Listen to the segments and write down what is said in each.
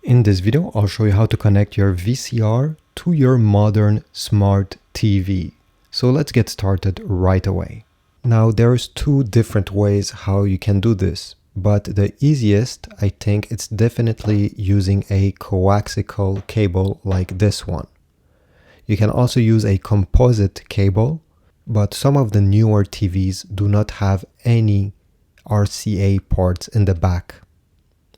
In this video, I'll show you how to connect your VCR to your modern smart TV. So let's get started right away. Now there's two different ways how you can do this, but the easiest, I think, it's definitely using a coaxial cable like this one. You can also use a composite cable, but some of the newer TVs do not have any RCA ports in the back.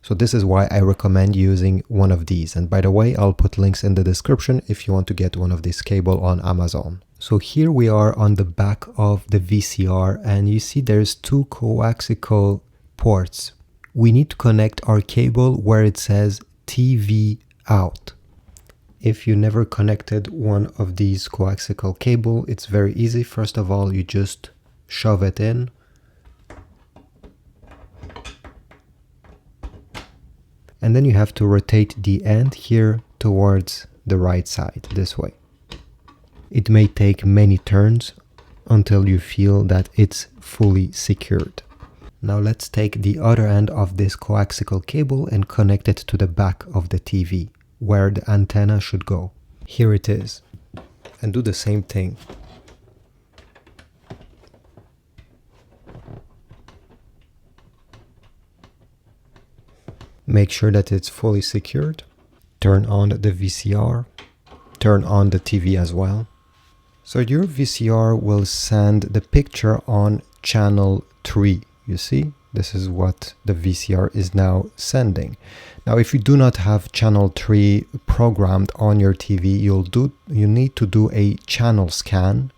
So this is why I recommend using one of these. And by the way, I'll put links in the description if you want to get one of these cable on Amazon. So here we are on the back of the VCR, and you see there's two coaxial ports. We need to connect our cable where it says TV out. If you never connected one of these coaxial cable, it's very easy. First of all, you just shove it in. And then you have to rotate the end here towards the right side, this way. It may take many turns until you feel that it's fully secured. Now let's take the other end of this coaxial cable and connect it to the back of the TV, where the antenna should go. Here it is. And do the same thing. Make sure that it's fully secured. Turn on the VCR. Turn on the TV as well. So your VCR will send the picture on channel 3. You see, this is what the VCR is now sending. Now, if you do not have channel 3 programmed on your TV, you need to do a channel scan.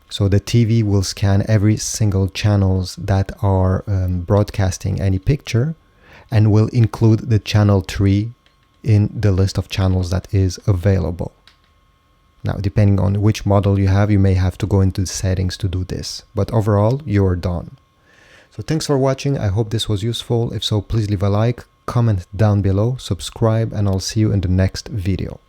So the TV will scan every single channels that are broadcasting any picture, and will include the channel 3 in the list of channels that is available. Now, depending on which model you have, you may have to go into the settings to do this. But overall, you're done. So thanks for watching. I hope this was useful. If so, please leave a like, comment down below, subscribe, and I'll see you in the next video.